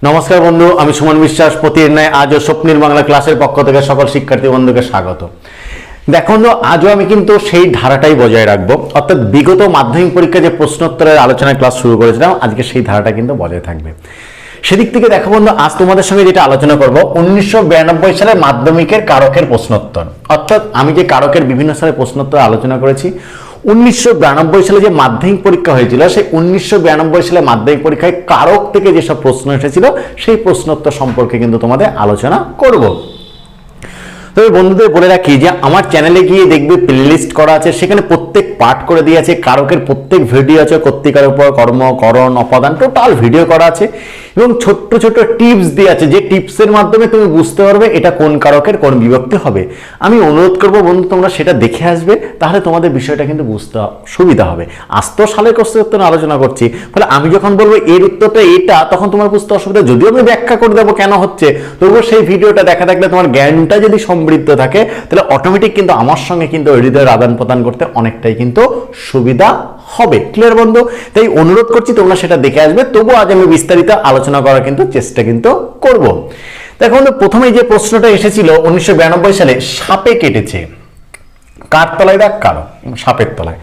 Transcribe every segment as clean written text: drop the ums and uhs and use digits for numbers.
নমস্কার বন্ধু, আমি সুমন বিশ্বাস। প্রতিদিন ন্যায় আজও স্বপ্নের বাংলা ক্লাসের পক্ষ থেকে সকল শিক্ষার্থী বন্ধুকে স্বাগত। দেখো বন্ধু, আজও আমি কিন্তু সেই ধারাটাই বজায় রাখবো, অর্থাৎ বিগত মাধ্যমিক পরীক্ষা যে প্রশ্নোত্তরের আলোচনায় ক্লাস শুরু করেছিলাম, আজকে সেই ধারাটা কিন্তু বজায় থাকবে। সেদিক থেকে দেখো বন্ধু, আজ তোমাদের সঙ্গে যেটা আলোচনা করব 1992 সালের মাধ্যমিকের কারকের প্রশ্নোত্তর। অর্থাৎ আমি যে কারকের বিভিন্ন সালের প্রশ্নোত্তর আলোচনা করেছি, 1992 সালে যে মাধ্যমিক পরীক্ষা হয়েছিল, সেই 1992 সালে মাধ্যমিক পরীক্ষায় কারক থেকে যেসব প্রশ্ন এসেছিল সেই প্রশ্নোত্তর সম্পর্কে কিন্তু তোমাদের আলোচনা করব। তবে বন্ধুদের বলে রাখি যে আমার চ্যানেলে গিয়ে দেখবে প্লেলিস্ট করা আছে, সেখানে প্রত্যেক পার্ট করে দিয়ে আছে, কারকের প্রত্যেক ভিডিও আছে, কর্তিকার উপর কর্ম, করণ, অপাদান টোটাল ভিডিও করা আছে এবং ছোট্ট ছোট্ট টিপস দিয়ে আছে, যে টিপসের মাধ্যমে তুমি বুঝতে পারবে এটা কোন কারকের কোন বিভক্তি হবে। আমি অনুরোধ করবো বন্ধু, তোমরা সেটা দেখে আসবে, তাহলে তোমাদের বিষয়টা কিন্তু বুঝতে সুবিধা হবে। আজ তো সালের প্রশ্নোত্তর আলোচনা করছি, ফলে আমি যখন বলবো এর উত্তরটা এটা, তখন তোমার বুঝতে অসুবিধা। যদিও আমি ব্যাখ্যা করে দেবো কেন হচ্ছে, তবুও সেই ভিডিওটা দেখা থাকলে তোমার জ্ঞানটা যদি সমৃদ্ধ থাকে, তাহলে অটোমেটিক কিন্তু আমার সঙ্গে কিন্তু হৃদয়ের আদান প্রদান করতে অনেকটাই কিন্তু সুবিধা হবে। ক্লিয়ার বন্ধু? তাই অনুরোধ করছি তোমরা সেটা দেখে আসবে। তবু আজ আমি বিস্তারিত আলোচনা করার কিন্তু চেষ্টা কিন্তু করব। দেখো বন্ধু, প্রথমে যে প্রশ্নটা এসেছিল 1992 সালে, সাপে কেটেছে, কার তলায় দাগ? কারক, সাপের তলায়।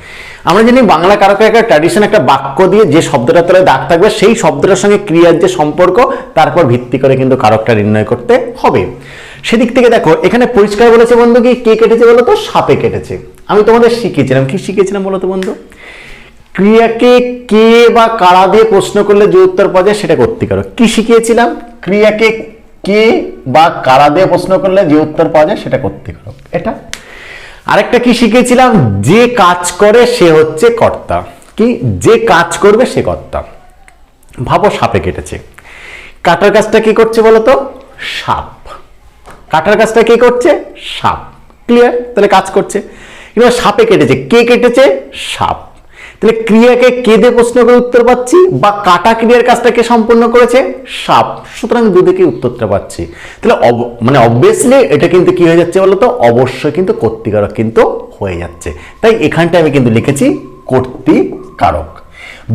আমরা জানি বাংলা কারকের একটা ট্র্যাডিশন, একটা বাক্য দিয়ে যে শব্দটার তলায় দাগ থাকবে সেই শব্দটার সঙ্গে ক্রিয়ার যে সম্পর্ক, তারপর ভিত্তি করে কিন্তু কারকটা নির্ণয় করতে হবে। সেদিক থেকে দেখো এখানে পরিষ্কার বলেছে বন্ধু, কি কে কেটেছে বলো তো? সাপে কেটেছে। আমি তোমাদের শিখিয়েছিলাম, কি শিখিয়েছিলাম বলো তো বন্ধু? ক্রিয়াকে কে বা কারা দিয়ে প্রশ্ন করলে যে উত্তর পাওয়া যায় সেটা কর্তৃকারক। কি শিখিয়েছিলাম? ক্রিয়াকে কে বা কারা দিয়ে প্রশ্ন করলে যে উত্তর পাওয়া যায় সেটা কর্তৃকারক। এটা আরেকটা কি শিখিয়েছিলাম? যে কাজ করে সে হচ্ছে কর্তা। কি? যে কাজ করবে সে কর্তা। ভাবো সাপে কেটেছে, কাটার কাজটা কি করছে বলতো? সাপ। কাটার কাজটা কি করছে? সাপ। ক্লিয়ার? তাহলে কাজ করছে। এবার সাপে কেটেছে, কে কেটেছে? সাপ। তাহলে ক্রিয়াকে কে দিয়ে প্রশ্ন করে উত্তর পাচ্ছি, বা কাটা ক্রিয়ার কাজটা কে সম্পূর্ণ করেছে? সাপ। সুতরাং দুদিকে উত্তরটা পাচ্ছি। তাহলে মানে অবভিয়াসলি এটা কিন্তু কি হয়ে যাচ্ছে বলতো? অবশ্যই কিন্তু কর্তৃকারক কিন্তু হয়ে যাচ্ছে। তাই এখানটা আমি কিন্তু লিখেছি কর্তৃকারক।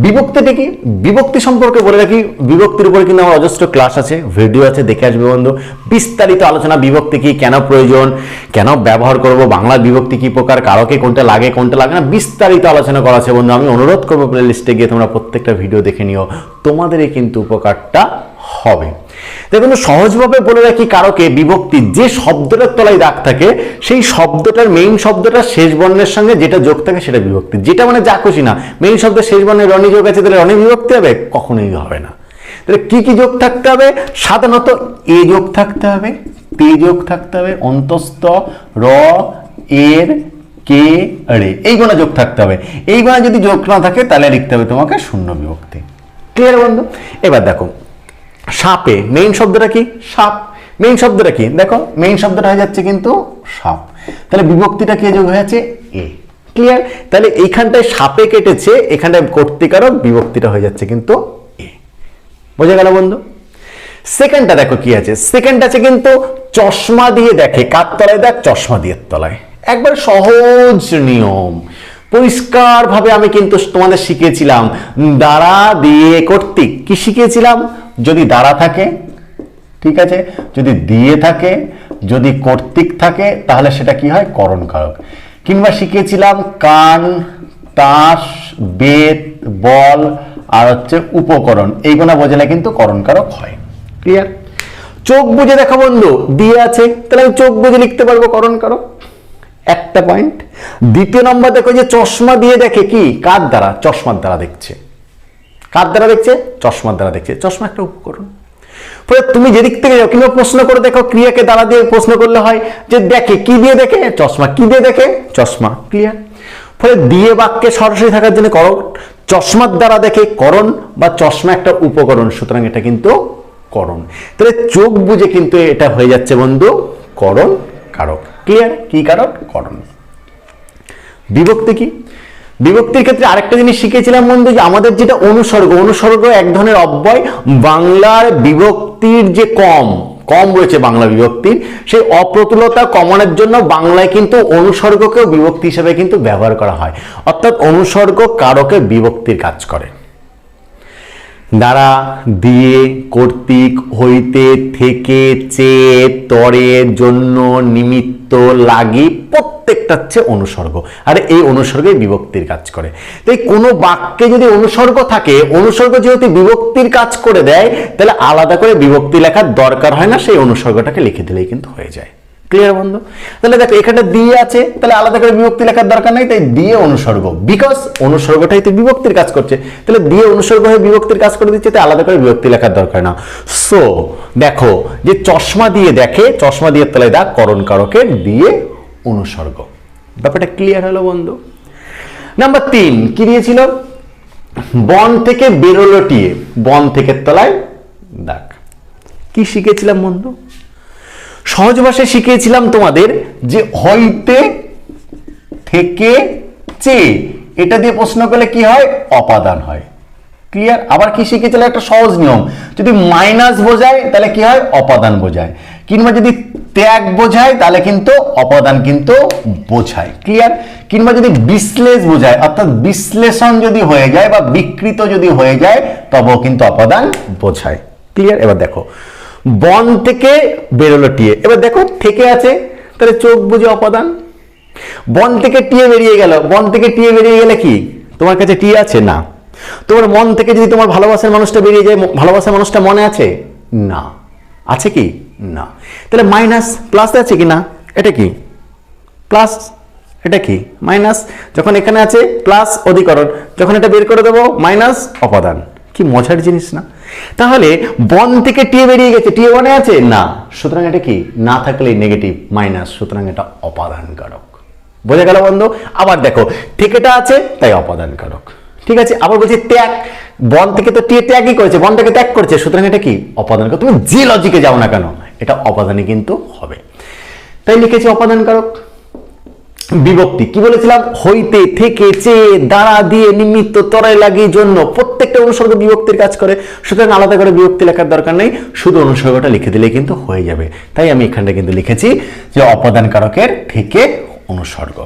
বিভক্তিটা কি? বিভক্তি সম্পর্কে বলে রাখি, বিভক্তির উপরে কিন্তু আমার অজস্র ক্লাস আছে, ভিডিও আছে, দেখে আসবে বন্ধু। বিস্তারিত আলোচনা, বিভক্তি কি, কেন প্রয়োজন, কেন ব্যবহার করব, বাংলা বিভক্তি কি প্রকার, কারকে কোনটা লাগে কোনটা লাগে না, বিস্তারিত আলোচনা করা আছে বন্ধু। আমি অনুরোধ করবো প্লে লিস্টে গিয়ে তোমরা প্রত্যেকটা ভিডিও দেখে নিও, তোমাদেরই কিন্তু উপকারটা হবে। দেখুন, সহজভাবে বলে রাখি, কারকে বিভক্তি যে শব্দটার তলায় দাগ থাকে সেই শব্দটার মেইন শব্দটার শেষ বর্ণের সঙ্গে যেটা যোগ থাকে সেটা বিভক্তি। যেটা মানে যা খুশি না, মেইন শব্দের শেষ বর্ণে রনি যোগ আছে, তাহলে রনি বিভক্তি হবে? কখনোই হবে না। তাহলে কি কি যোগ থাকতে হবে? সাধারণত এ যোগ থাকতে হবে, তে যোগ থাকতে হবে, অন্তস্থ, র, এর, কে, রে, এই গুণা যোগ থাকতে হবে। এই গুণা যদি যোগ না থাকে তাহলে লিখতে হবে তোমাকে শূন্য বিভক্তি। ক্লিয়ার বন্ধু? এবার দেখো, সাপে মেইন শব্দটা কি? সাপ। মেইন শব্দটা কি? দেখো মেইন শব্দটা হয়ে যাচ্ছে কিন্তু সাপ। তাহলে বিভক্তিটা কে যোগ হয়ে যাচ্ছে? এ। ক্লিয়ার? তাহলে এইখানটায় সাপে কেটেছে, এখানটায় কর্তৃকারক, বিভক্তিটা হয়ে যাচ্ছে কিন্তু এ। বোঝা গেল বন্ধু? সেকেন্ডটা দেখো কি আছে, সেকেন্ড আছে কিন্তু চশমা দিয়ে দেখে, কার তলায় দেখ? চশমা দিয়ে তলায়। একবার সহজ নিয়ম, পরিষ্কার ভাবে আমি কিন্তু তোমাদের শিখিয়েছিলাম, দ্বারা দিয়ে কর্তৃক। কি শিখিয়েছিলাম? যদি দ্বারা থাকে, ঠিক আছে, যদি দিয়ে থাকে, যদি কর্তৃক থাকে, তাহলে সেটা কি হয়? করণ কারক। কিংবা শিখিয়েছিলাম কান, তাস, বেত, বল আর হচ্ছে উপকরণ, এইগুলো বোঝালে কিন্তু করণ কারক হয়। ক্লিয়ার? চোখ বুঝে দেখো বন্ধু, দিয়ে আছে, তাহলে আমি চোখ বুঝে লিখতে পারবো করণ কারক। একটা পয়েন্ট। দ্বিতীয় নম্বর দেখো, যে চশমা দিয়ে দেখে, কি কার দ্বারা? চশমার দ্বারা দেখছে। কার দ্বারা দেখছে? চশমার দ্বারা দেখছে। চশমা একটা উপকরণ। ফলে তুমি যেদিক থেকে যাও, কিংবা প্রশ্ন করে দেখো, ক্রিয়াকে দ্বারা দিয়ে প্রশ্ন করলে হয় যে দেখে, কি দিয়ে দেখে? চশমা। কি দিয়ে দেখে? চশমা। ক্লিয়ার? ফলে দিয়ে বাক্যে সরাসরি থাকার জন্য করণ, চশমার দ্বারা দেখে করণ, বা চশমা একটা উপকরণ, সুতরাং এটা কিন্তু করণ। তাহলে চোখ বুঝে কিন্তু এটা হয়ে যাচ্ছে বন্ধু করণ কারক। ক্লিয়ার? কি কারক? করণ। বিভক্তি কি? বিভক্তির ক্ষেত্রে আরেকটা জিনিস শিখেছিলাম বন্ধু, যে আমাদের যেটা অনুসর্গ, অনুসর্গ এক ধরনের অব্যয়। বাংলার বিভক্তির যে কম রয়েছে বাংলা বিভক্তির, সেই অপ্রতুলতা কমানোর জন্য বাংলায় কিন্তু অনুসর্গকেও বিভক্তি হিসেবে কিন্তু ব্যবহার করা হয়। অর্থাৎ অনুসর্গ কারকে বিভক্তির কাজ করে। দ্বারা, দিয়ে, কর্তৃক, হইতে, থেকে, চেয়ে, তরে, জন্য, নিমিত্ত, লাগি, প্রত্যেকটা হচ্ছে অনুসর্গ। আর এই অনুসর্গে বিভক্তির কাজ করে। তাই কোনো বাক্যে যদি অনুসর্গ থাকে, অনুসর্গ যেহেতু বিভক্তির কাজ করে দেয়, তাহলে আলাদা করে বিভক্তি লেখার দরকার হয় না, সেই অনুসর্গটাকে লিখে দিলেই কিন্তু হয়ে যায়। ক্লিয়ার বন্ধু? তাহলে দেখো এখানে দিয়ে আছে, তাহলে আলাদা করে বিভক্তি লেখার দরকার নেই, তাই দিয়ে অনুসর্গ, বিকজ অনুসর্গটাই তো বিভক্তির কাজ করছে, তাহলে দিয়ে অনুসর্গ হয়ে বিভক্তির কাজ করে দিচ্ছে, তাই আলাদা করে বিভক্তি লেখার দরকার না। সো দেখো যে চশমা দিয়ে দেখে, চশমা দিয়ে তলায় দাগ, করণ কারকের দিয়ে অনুসর্গ। ব্যাপারটা ক্লিয়ার হলো বন্ধু? নাম্বার 3 কি দিয়েছিল? বন থেকে বেরোলো টিয়ে, বন থেকে তলায় দাগ। কি শিখেছিলাম বন্ধু? সহজ ভাষায় শিখিয়েছিলাম তোমাদের যে হইতে, থেকে, চেয়ে, এটা দিয়ে প্রশ্ন করলে কি হয়? অপাদান হয়। ক্লিয়ার? আবার কি শিখেছিলাম? একটা সহজ নিয়ম, যদি মাইনাস বোঝায় তাহলে কি হয়? অপাদান বোঝায়, কিংবা যদি ত্যাগ বোঝায় তাহলে কিন্তু অপাদান কিন্তু বোঝায়। ক্লিয়ার? কিংবা যদি বিশ্লেষ বোঝায়, অর্থাৎ বিশ্লেষণ যদি হয়ে যায় বা বিকৃত যদি হয়ে যায়, তবেও কিন্তু অপাদান বোঝায়। ক্লিয়ার? এবার দেখো বন থেকে বেরোলো টিয়ে, এবার দেখো থেকে আছে, তাহলে চোখ বুঝে অপাদান। বন থেকে টিয়ে বেরিয়ে গেল, বন থেকে টিয়ে বেরিয়ে গেলে কি তোমার কাছে টিয়ে আছে? না। তোমার মন থেকে যদি তোমার ভালোবাসার মানুষটা বেরিয়ে যায়, ভালোবাসার মানুষটা মনে আছে? না। আছে কি? না। তাহলে মাইনাস, প্লাস আছে কি? না। এটা কি? প্লাস। এটা কি? মাইনাস। যখন এখানে আছে প্লাস অধিকরণ, যখন এটা বের করে দেবো মাইনাস অপাদান। কি মজার জিনিস না? তাহলে বন থেকে টিয়ে বেরিয়ে গেছে, টিয়ে বনে আছে? না। সুতরাং এটা কি? না থাকলে নেগেটিভ, মাইনাস, সুতরাং এটা অপাদান কারক। বোঝা গেল বন্ধু? আবার দেখো থেকেটা আছে, তাই অপাদান কারক। ঠিক আছে? আবার বলছি ত্যাগ, বন থেকে তো টিয়ে ত্যাগই করেছে, বনটাকে ত্যাগ করেছে, সুতরাং এটা কি? অপাদান কারক। তুমি যে লজিকে যাও না কেন, এটা অপাদানই কিন্তু হবে। তাই লিখেছি অপাদান কারক। বিভক্তি কি বলেছিলাম? হইতে, থেকে, চেয়ে, দ্বারা, দিয়ে, নিমিত্ত, তরে, লাগি, জন্য, প্রত্যেকটা অনুসর্গ বিভক্তির কাজ করে, সুতরাং আলাদা করে বিভক্তি লেখার দরকার নেই, শুধু অনুসর্গটা লিখে দিলে কিন্তু হয়ে যাবে। তাই আমি এখানটা কিন্তু লিখেছি যে অপাদান কারকের থেকে অনুসর্গ।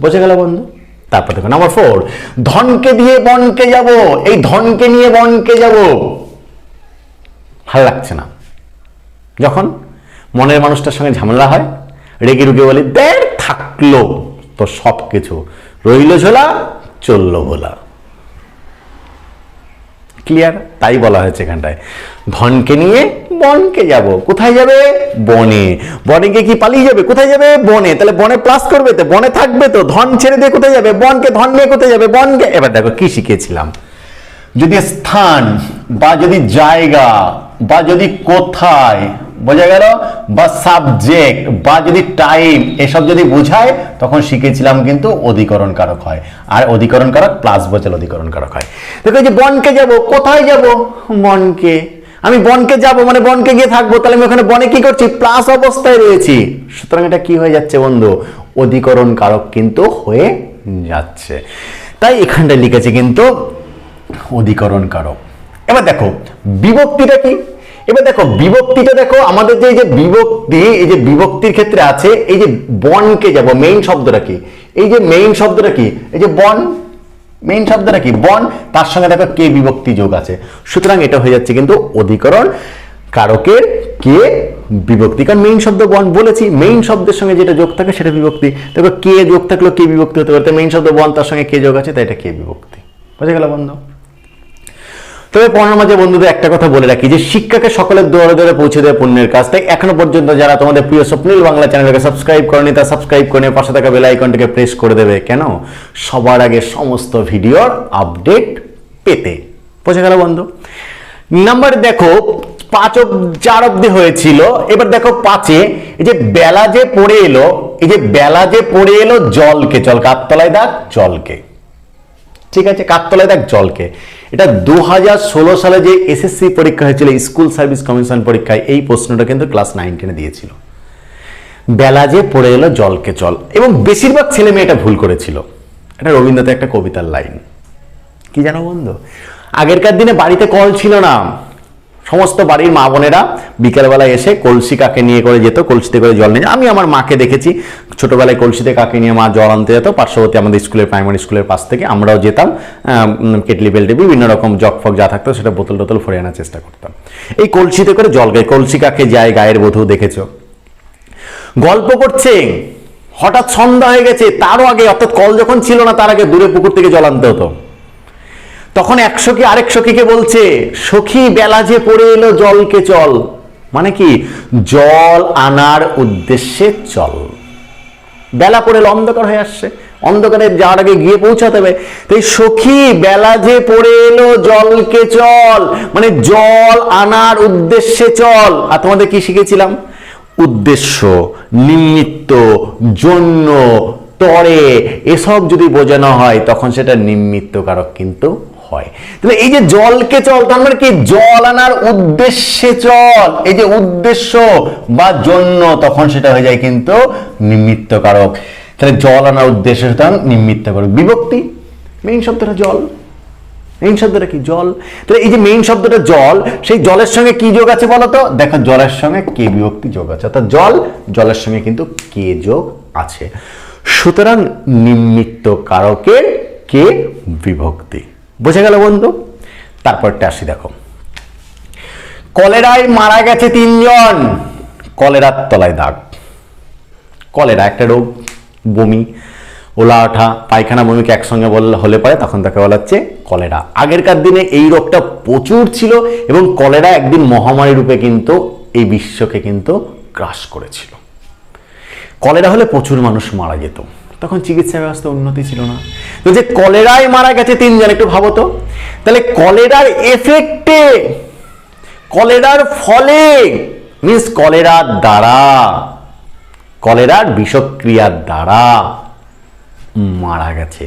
বোঝা গেল বন্ধু? তারপর দেখো নাম্বার 4, ধনকে দিয়ে বনকে যাব, এই ধনকে নিয়ে বনকে যাব ভালো লাগছে না। যখন মনের মানুষটার সঙ্গে ঝামেলা হয়, রেগে রুগে বলি দেখ থাকলো তো সব কিছু, রইল ঝোলা চললো ভোলা। ক্লিয়ার? তাই বলা হয়েছে এখানটায়, ধনকে নিয়ে বনকে যাব। কোথায় যাবে? বনে। বনে গিয়ে কি পালিয়ে যাবে? কোথায় যাবে? বনে। তাহলে বনে প্লাস করবে তো, বনে থাকবে তো, ধন ছেড়ে দিয়ে কোথায় যাবে? বনকে। ধন নিয়ে কোথায় যাবে? বনকে। এবার দেখো কি শিখেছিলাম, যদি স্থান বা যদি জায়গা বা যদি কোথায়, বোঝা গেল, বা সাবজেক্ট বা যদি টাইম, এসব যদি বোঝায় তখন শিখেছিলাম কিন্তু অধিকরণ কারক হয়। আর অধিকরণ কারক প্লাস বোঝালে অধিকরণ কারক হয়। দেখো এই যে বনকে যাব, কোথায় যাব? বনকে। আমি বনকে যাব মানে বনকে গিয়ে থাকবো, তাহলে আমি ওখানে বনে কি করছি? প্লাস অবস্থায় রয়েছি, সুতরাং এটা কি হয়ে যাচ্ছে বন্ধু? অধিকরণ কারক কিন্তু হয়ে যাচ্ছে। তাই এখানটা লিখেছে কিন্তু অধিকরণ কারক। এবার দেখো বিভক্তিটা কি? এবার দেখো বিভক্তিটা দেখো, আমাদের যে এই যে বিভক্তি, এই যে বিভক্তির ক্ষেত্রে আছে এই যে বনকে যাব, মেইন শব্দটা কি? এই যে মেইন শব্দটা কি? এই যে বন, মেইন শব্দটা কি? বন, তার সঙ্গে দেখো কে বিভক্তি যোগ আছে, সুতরাং এটা হয়ে যাচ্ছে কিন্তু অধিকরণ কারকের কে বিভক্তি। কারণ মেইন শব্দ বন বলেছি, মেইন শব্দের সঙ্গে যেটা যোগ থাকে সেটা বিভক্তি। দেখো কে যোগ থাকলো কে বিভক্তি হতে পারে, মেইন শব্দ বন, তার সঙ্গে কে যোগ আছে, তাই এটা কে বিভক্তি। বুঝে গেল বন্ধু? তবে পড়ার মাঝে বন্ধুদের একটা কথা বলে রাখি যে শিক্ষাকে সকলের দোয়ারে দোয়ারে পৌঁছে দেওয়া পুণ্যের কাজ। তাই এখনো পর্যন্ত যারা তোমাদের প্রিয় স্বপ্নিল বাংলা চ্যানেলকে সাবস্ক্রাইব করেনি, তা সাবস্ক্রাইব করে পাশে থাকা বেল আইকনটাকে প্রেস করে দেবে। কেন? সবার আগে সমস্ত ভিডিওর আপডেট পেতে। বোঝা গেল বন্ধু? নাম্বার দেখো 4 অব্দি হয়েছিল। এবার দেখো 5-এ এই যে বেলা যে পড়ে এলো, এই যে বেলা যে পড়ে এলো জলকে, জল কাততলায় দাগ জলকে, ঠিক আছে, কাততলায় দাগ জলকে। এটা 2016 সালে যে এসএসসি পরীক্ষা হয়েছিল, স্কুল সার্ভিস কমিশন পরীক্ষায়, এই প্রশ্নটা কিন্তু ক্লাস 9-10 দিয়েছিল। বেলা যে পড়ে এলো জলকে চল, এবং বেশিরভাগ ছেলে মেয়ে এটা ভুল করেছিল। এটা রবীন্দ্রনাথের একটা কবিতার লাইন। কি জানো বন্ধু? আগেরকার দিনে বাড়িতে কল ছিল না, সমস্ত বাড়ির মা বোনেরা বিকেলবেলায় এসে কলসি কাকে নিয়ে করে যেত, কলসিতে করে জল নিয়ে। আমি আমার মাকে দেখেছি ছোটবেলায় কলসিতে কাকে নিয়ে মা জল আনতে যেত পার্শ্ববর্তী আমাদের স্কুলের, প্রাইমারি স্কুলের পাশ থেকে। আমরাও যেতাম, কেটলি বেল্টে বিভিন্ন রকম জগ ফগ যা থাকতো সেটা বোতল টোতল ভরে আনার চেষ্টা করতাম। এই কলসিতে করে জল গায়ে, কলসি কাকে যায় গায়ের বধূ দেখেছো। গল্প করছে, হঠাৎ সন্ধ্যা হয়ে গেছে, তারও আগে অর্থাৎ কল যখন ছিল না তার আগে দূরে পুকুর থেকে জল আনতে হতো। তখন এক সখী আরেক সখীকে বলছে, সখী বেলা যে পড়ে এলো জলকে চল, মানে কি জল আনার উদ্দেশ্যে চল। বেলা পড়ে এলো, অন্ধকার হয়ে আসছে, অন্ধকারে যাওয়ার আগে গিয়ে পৌঁছাতে হবে। তাই সখী বেলা যে পড়ে এলো জলকে চল, মানে জল আনার উদ্দেশ্যে চল। আর তোমাদের কি শিখেছিলাম? উদ্দেশ্য, নিমিত্ত, জন্য, তরে এসব যদি বোঝানো হয় তখন সেটা নিমিত্ত কারক কিন্তু হয়। তাহলে এই যে জলকে চল, তার মানে কি জল আনার উদ্দেশ্যে চল, এই যে উদ্দেশ্য বা জন্য, তখন সেটা হয়ে যায় কিন্তু নিমিত্ত কারক। তাহলে জল আনার উদ্দেশ্য নিমিত্ত কারক। বিভক্তি, মেইন শব্দটা জল, মেইন শব্দটা কি জল। তাহলে এই যে মেইন শব্দটা জল, সেই জলের সঙ্গে কি যোগ আছে বলতো? দেখো জলের সঙ্গে কে বিভক্তি যোগ আছে, অর্থাৎ জল জলের সঙ্গে কিন্তু কে যোগ আছে। সুতরাং নিমিত্ত কারকের কে বিভক্তি। বোঝা গেল বন্ধু? তারপরটা আসি, দেখো কলেরায় মারা গেছে 3 জন, কলেরার তলায় দাগ। কলেরা একটা রোগ, বমি, ওলা ওঠা, পায়খানা, বমিকে একসঙ্গে হলে পরে তখন তাকে বলা হচ্ছে কলেরা। আগেরকার দিনে এই রোগটা প্রচুর ছিল এবং কলেরা একদিন মহামারী রূপে কিন্তু এই বিশ্বকে কিন্তু গ্রাস করেছিল। কলেরা হলে প্রচুর মানুষ মারা যেত, তখন চিকিৎসা ব্যবস্থা উন্নতি ছিল না। তো যে কলেরায় মারা গেছে 3 জন, একটু ভাবো তো। তাহলে কলেরার এফেক্টে, কলেরার ফলে, মিন্স কলেরার দ্বারা, কলেরার বিষক্রিয়ার দ্বারা মারা গেছে।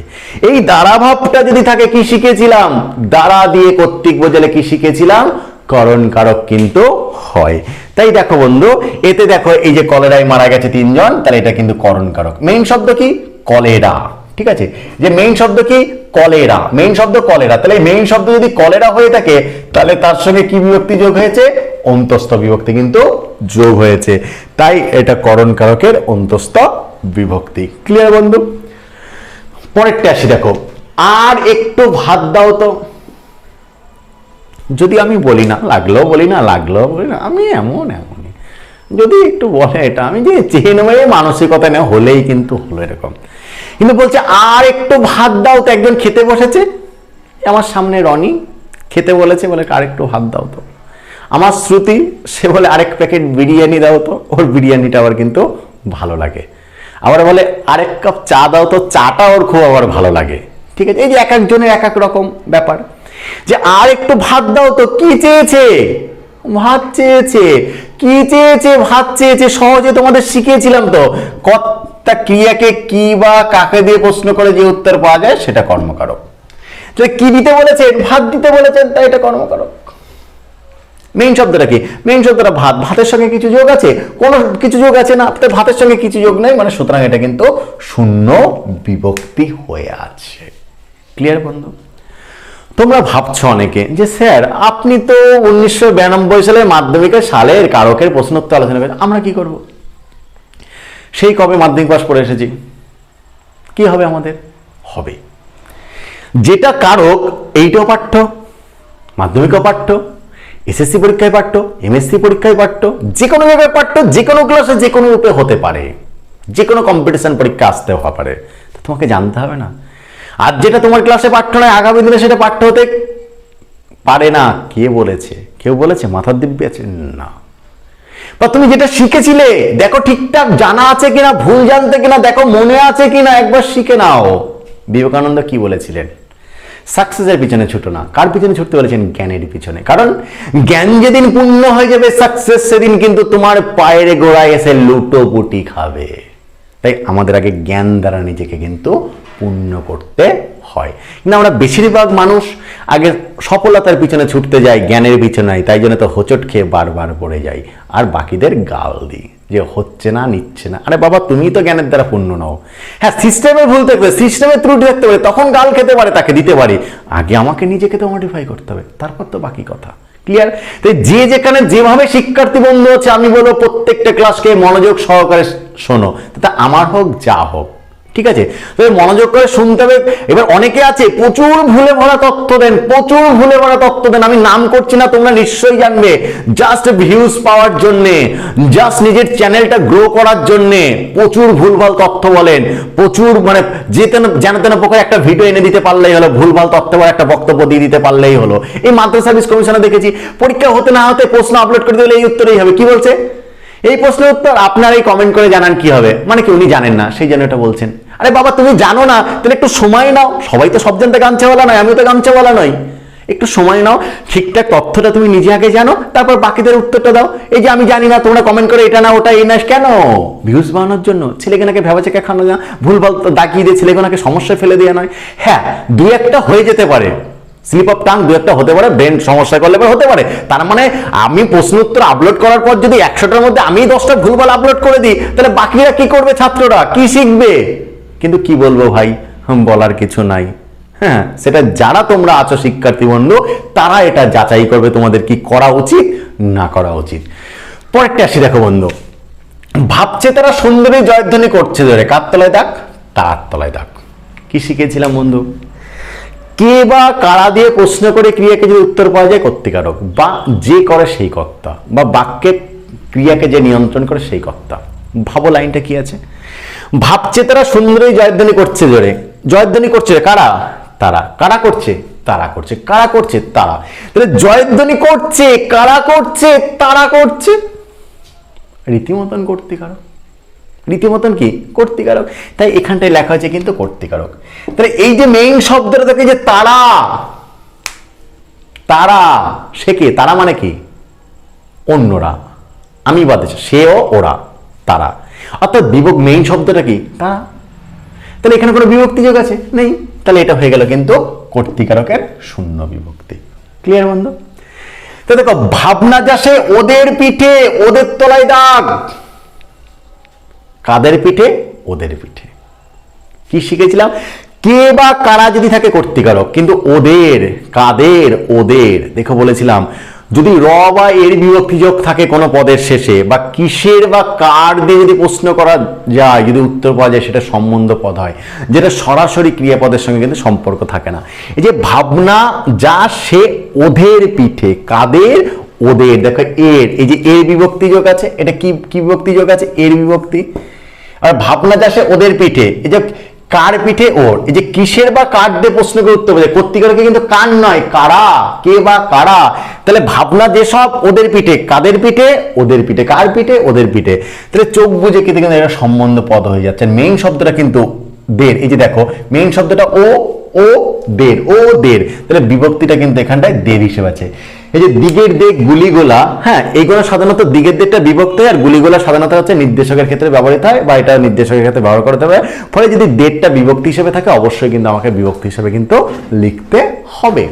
এই দ্বারা ভাবটা যদি থাকে, কি শিখেছিলাম? দ্বারা দিয়ে কর্তৃক বোঝালে কি শিখেছিলাম? করণ কারক কিন্তু হয়। তাই দেখো বন্ধু, এতে দেখো এই যে কলেরায় মারা গেছে 3 জন, তাহলে এটা কিন্তু করণ কারক। মেইন শব্দ কি? কলেরা, ঠিক আছে? যে মেইন শব্দ কি? কলেরা, মেইন শব্দ কলেরা। তাহলে মেইন শব্দ যদি কলেরা হয়ে থাকে, তাহলে তার সঙ্গে কি বিভক্তি যোগ হয়েছে? অন্তস্থ বিভক্তি কিন্তু যোগ হয়েছে। তাই এটা করণ কারকের অন্তস্থ বিভক্তি। ক্লিয়ার বন্ধু? পরেরটা আসি, দেখো আর একটু ভাত দাও তো। যদি আমি বলি না, লাগলেও বলি না, লাগলেও বলি না, আমি এমনই যদি একটু বলে, এটা আমি যে চেয়ে নেবো মানসিকতা নেওয়া হলেই কিন্তু হলো এরকম। কিন্তু বলছে আর একটু ভাত দাও তো। একজন খেতে বসেছে, আমার সামনে রনি খেতে বলেছে, বলে আর একটু ভাত দাও তো। আমার শ্রুতি, সে বলে আরেক প্যাকেট বিরিয়ানি দাও তো। ওর বিরিয়ানিটা আবার কিন্তু ভালো লাগে। আবার বলে আরেক কাপ চা দাও তো, চাটা ওর খুব আবার ভালো লাগে। ঠিক আছে? এই যে এক একজনের এক এক রকম ব্যাপার। যে আর একটু ভাত দাও তো, কি চেয়েছে? ভাত চেয়েছে। কি চেয়েছে? ভাত চেয়েছে। সহজে তোমাদের শিখিয়েছিলাম তো, কর্তা ক্রিয়াকে কি বা কাকে দিয়ে প্রশ্ন করে যে উত্তর পাওয়া যায় সেটা কর্মকারক। যদি কি দিতে বলেছেন? ভাত দিতে বলেছেন, তাই এটা কর্মকারক। মেইন শব্দটা কি? মেইন শব্দটা ভাত। ভাতের সঙ্গে কিছু যোগ আছে? কোনো কিছু যোগ আছে না, ভাতের সঙ্গে কিছু যোগ নেই, মানে সুতরাং এটা কিন্তু শূন্য বিভক্তি হয়ে আছে। ক্লিয়ার বন্ধু? তোমরা ভাবছো অনেকে যে স্যার আপনি তো 1992 সালের মাধ্যমিকের সালের কারকের প্রশ্নোত্তর আলোচনা করেন, আমরা কি করব? সেই কবে মাধ্যমিক পাস করে এসেছি, কি হবে আমাদের? হবে যেটা কারক এইটাও পাঠ্য, মাধ্যমিকও পাঠ্য, এসএসসি পরীক্ষায় পাঠ্য, এমএসসি পরীক্ষায় পাঠ্য, যে কোনো জায়গায় পাঠ্য, যে কোনো ক্লাসে যে কোনো রূপে হতে পারে, যে কোনো কম্পিটিশন পরীক্ষা আসতেও পারে। তোমাকে জানতে হবে না। আর যেটা তোমার ক্লাসে পাঠ্য নয়, আগামী দিনে সেটা পাঠ্য হতে পারে না। কে বলেছে? কেউ বলেছে? মাথার দিব্যি আছে? না। বা তুমি যেটা শিখেছিলে দেখো ঠিকঠাক জানা আছে কিনা, ভুল জানতে কিনা দেখো, মনে আছে কিনা, একবার শিখে নাও। বিবেকানন্দ কি বলেছিলেন? সাকসেসের পিছনে ছুটো না। কার পিছনে ছুটতে বলেছেন? জ্ঞানের পিছনে। কারণ জ্ঞান যেদিন পূর্ণ হয়ে যাবে, সাকসেস সেদিন কিন্তু তোমার পায়ের গোড়ায় এসে লুটোপুটি খাবে। তাই আমাদের আগে জ্ঞান দ্বারা নিজেকে কিন্তু পূর্ণ করতে হয়। কিন্তু আমরা বেশিরভাগ মানুষ আগে সফলতার পিছনে ছুটতে যাই, জ্ঞানের পিছনে নাই। তাই জন্য তো হোঁচট খেয়ে বারবার পড়ে যাই আর বাকিদের গাল দিই যে হচ্ছে না, নিচ্ছে না। আরে বাবা, তুমি তো জ্ঞানের দ্বারা পূর্ণ নও। হ্যাঁ, সিস্টেমে ভুল থাকবে, সিস্টেমে ত্রুটি থাকতে পারে, তখন গাল খেতে পারে, তাকে দিতে পারি। আগে আমাকে নিজেকে তো মডিফাই করতে হবে, তারপর তো বাকি কথা। ক্লিয়ার? তাই যে যেখানে যেভাবে শিক্ষার্থী বন্ধু আছে আমি বলবো প্রত্যেকটা ক্লাসকে মনোযোগ সহকারে শোনো, তা আমার হোক যা হোক, ঠিক আছে? তবে মনোযোগ করে শুনতে হবে। এবার অনেকে আছে প্রচুর ভুলে ভরা তথ্য দেন, প্রচুর ভুলে ভরা তথ্য দেন, আমি নাম করছি না, তোমরা নিশ্চয়ই জানবে, জাস্ট ভিউজ পাওয়ার জন্য, জাস্ট নিজের চ্যানেলটা গ্রো করার জন্য প্রচুর ভুলভাল তথ্য বলেন, প্রচুর মানে যেন তেন প্রকার একটা ভিডিও এনে দিতে পারলেই হলো, ভুলভাল তথ্য বা একটা বক্তব্য দিয়ে দিতে পারলেই হলো। এই মাদ্রাসা সার্ভিস কমিশনে দেখেছি পরীক্ষা হতে না হতে প্রশ্ন আপলোড করে দিলে এই উত্তরেই হবে। কি বলছে? এই প্রশ্নের উত্তর আপনারাই কমেন্ট করে জানান কি হবে, মানে কি উনি জানেন না সেই জন্য এটা বলছেন। আরে বাবা তুমি জানো না, তাহলে একটু সময় নাও, সবাই তো সব জানতে গামছাওয়ালা নয়, আমিও তো গামছাওয়ালা নই, একটু সময় নাও, ঠিকঠাক তথ্যটা তুমি নিজে আগে জানো, তারপর বাকিদের উত্তরটা দাও। এই যে আমি জানি না, তোমরা কমেন্ট করে এটা না ওটা এই না, কেন? ভিউজ বানানোর জন্য, ছেলেকে নাকি ভেবাচেকে খানো না, ভুলভাল দাগিয়ে দিয়ে ছেলেকে নাকি সমস্যায় ফেলে দেওয়া নয়। হ্যাঁ, দু একটা হয়ে যেতে পারে, স্লিপ অফ টাং দু একটা হতে পারে, ব্রেন সমস্যা করলে হতে পারে। তার মানে আমি প্রশ্ন উত্তর আপলোড করার পর যদি 100টার মধ্যে আমি 10টা ভুলভাল আপলোড করে দিই, তাহলে বাকিরা কি করবে? ছাত্ররা কি শিখবে? কিন্তু কি বলবো ভাই, বলার কিছু নাই। হ্যাঁ, সেটা যারা তোমরা আছো শিক্ষার্থী বন্ধু, তারা এটা যাচাই করবে তোমাদের কি করা উচিত না করা উচিত। পরেরটা আসি, দেখো বন্ধু, ভাবছে তারা সুন্দরী জয়ধ্বনি করছে ধরে, কার তলায় দাগ? তার তলায় দাগ। কি শিখেছিলাম বন্ধু? কে বা কারা দিয়ে প্রশ্ন করে ক্রিয়াকে যদি উত্তর পাওয়া যায় কর্তৃকারক, বা যে করে সেই কর্তা, বা বাক্যে ক্রিয়াকে যে নিয়ন্ত্রণ করে সেই কর্তা। ভাবো লাইনটা কি আছে? ভাবছে তারা সুন্দরী জয়ধ্বনি করছে জোরে, জয়ধ্বনি করছে কারা? তারা। কারা করছে? তারা করছে। কারা করছে? তারা। তাহলে জয়ধ্বনি করছে কারা? করছে তারা করছে, রীতিমতন কর্তৃকারক। রীতিমতন কি? কর্তৃকারক। তাই এখানটায় লেখা হয়েছে কিন্তু কর্তৃকারক। তাহলে এই যে মেইন শব্দটা থাকে যে তারা, তারা সে কে? তারা মানে কি? অন্যরা, আমি বাদে সে ও ওরা, তারা। অর্থাৎ মেইন শব্দটা কি? তারা। তাহলে এখানে কোনো বিভক্তি যোগ আছে? নেই। তাহলে এটা হয়ে গেল কিন্তু কর্তৃকারকের শূন্য বিভক্তি। ক্লিয়ার বন্ধু? তো দেখো, ভাবনা যাসে ওদের পিঠে, ওদের তলায় দাগ। কাদের পিঠে? ওদের পিঠে। কি শিখেছিলাম? কে বা কারা যদি থাকে কর্তৃকারক, কিন্তু ওদের, কাদের, ওদের, দেখো বলেছিলাম যদি র বা এর বিভক্তি যোগ থাকে কোনো পদের শেষে, বা কিসের বা কার দিয়ে যদি প্রশ্ন করা যায়, যদি উত্তর পাওয়া যায়, সেটা সম্বন্ধ পদ হয়, যেটা সরাসরি ক্রিয়াপদের সঙ্গে কিন্তু সম্পর্ক থাকে না। এই যে ভাবনা যা সে ওদের পিঠে, কাদের? ওদের। দেখো এর, এই যে এর বিভক্তি যোগ আছে, এটা কি বিভক্তি যোগ আছে? এর বিভক্তি। আর ভাবনা যা সে ওদের পিঠে, এই যে কার পিঠে? ওর। এই যে কিসের বা কার দিয়ে প্রশ্ন করে উত্তর বোঝায়, কর্তৃকারকে কিন্তু কার নয়, কারা, কে বা কারা। তাহলে ভাবনা যেসব ওদের পিঠে, কাদের পিঠে? ওদের পিঠে। কার পিঠে? ওদের পিঠে। তাহলে চোখ বুঝে কিন্তু এটা সম্বন্ধ পদ হয়ে যাচ্ছে। মেইন শব্দটা কিন্তু দের। এই যে দেখো মেইন শব্দটা ও দের, ও দের। তাহলে বিভক্তিটা কিন্তু এখানটায় দের হিসেবে আছে। এই যে দিগের দিক, গুলিগোলা, হ্যাঁ এইগুলো সাধারণত দিগের দিকটা বিভক্ত হয়, আর গুলিগোলা সাধারণত হচ্ছে নির্দেশকের ক্ষেত্রে ব্যবহৃত হয়, বা এটা নির্দেশকের ক্ষেত্রে ব্যবহার করতে হবে। ফলে যদি দেড়টা বিভক্তি হিসেবে থাকে, অবশ্যই কিন্তু আমাকে বিভক্তি হিসেবে কিন্তু লিখতে হবে।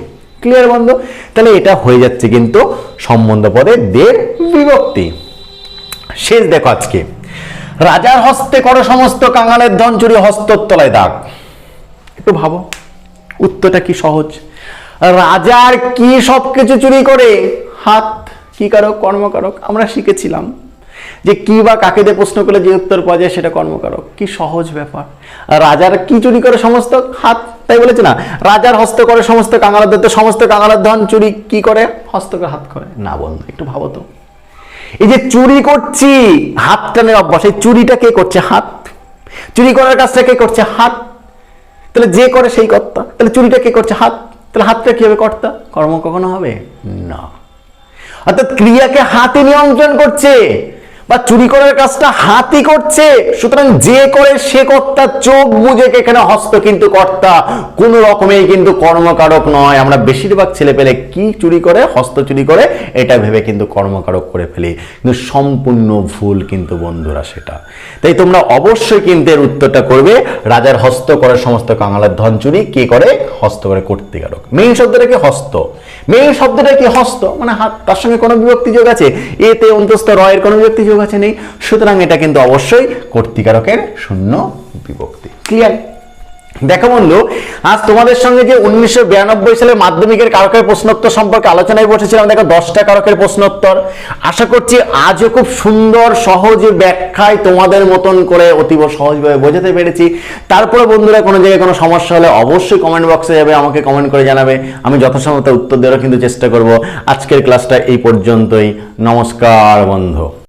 ক্লিয়ার বন্ধু? তাহলে এটা হয়ে যাচ্ছে কিন্তু সম্বন্ধ পদে দের বিভক্তি। শেষ দেখো আজকে, রাজার হস্তে করো সমস্ত কাঙালের ধন চুরি, হস্তর তলায় দাগ। একটু ভাবো উত্তরটা কি সহজ। রাজার কি সবকিছু চুরি করে? হাত। কি কারক? কর্মকারক। আমরা শিখেছিলাম যে কি বা কাকে দিয়ে প্রশ্ন করলে যে উত্তর পাওয়া যায় সেটা কর্মকারক। কি সহজ ব্যাপার। রাজার কি চুরি করে? সমস্ত। হাত। তাই বলেছে না, রাজার হস্ত করে সমস্ত কাঙালের ধন, সমস্ত কাঙালের ধন চুরি কি করে? হস্ত করে, হাত করে। না বন্ধু, একটু ভাবো তো, এই যে চুরি করছি, হাত টানের অভ্যাস, এই চুরিটা কে করছে? হাত। চুরি করার কাজটা কে করছে? হাত। তাহলে যে করে সেই কর্তা, তাহলে চুরিটা কে করছে? হাত। তাহলে হাতটা কি হবে? কর্তা। কর্ম কখনো হবে না। অর্থাৎ ক্রিয়াকে হাতে নিয়ন্ত্রণ করছে, বা চুরি করার কাজটা হাতই করছে। সুতরাং যে করে সে কর্তা। চোখ বুঝে এখানে হস্ত কিন্তু কর্তা, কোন রকমেই কিন্তু কর্মকারক নয়। আমরা বেশিরভাগ ছেলে পেলে কি চুরি করে? হস্ত চুরি করে, এটা ভেবে কিন্তু কর্মকারক করে ফেলি, কিন্তু সম্পূর্ণ ভুল কিন্তু বন্ধুরা সেটা। তাই তোমরা অবশ্যই কিন্তু এর উত্তরটা করবে, রাজার হস্ত করে সমস্ত কাঙালের ধন চুরি, কে করে? হস্ত করে কর্তৃকারক। মেইন শব্দটা কি? হস্ত। মেইন শব্দটা কি? হস্ত, মানে হাত। তার সঙ্গে কোনো বিভক্তি যোগ আছে? এতে অন্তস্থ র এর কোনো বিভক্তি যোগ আছে? নেই। সুতরাং এটা কিন্তু অবশ্যই কর্তৃকারকের শূন্য বিভক্তি। ক্লিয়ার? দেখো বন্ধু, আজ তোমাদের সঙ্গে যে 1992 সালে মাধ্যমিকের কারকের প্রশ্নোত্তর সম্পর্কে আলোচনায় বসেছিলাম, দেখো 10টা কারকের প্রশ্নোত্তর। আশা করছি আজও খুব সুন্দর সহজ ব্যাখ্যায় তোমাদের মতন করে অতীব সহজভাবে বোঝাতে পেরেছি। তারপরে বন্ধুরা কোনো জায়গায় কোনো সমস্যা হলে অবশ্যই কমেন্ট বক্সে যাবে, আমাকে কমেন্ট করে জানাবে, আমি যথাসম্ভব উত্তর দেওয়ার কিন্তু চেষ্টা করব। আজকের ক্লাসটা এই পর্যন্তই। নমস্কার বন্ধু।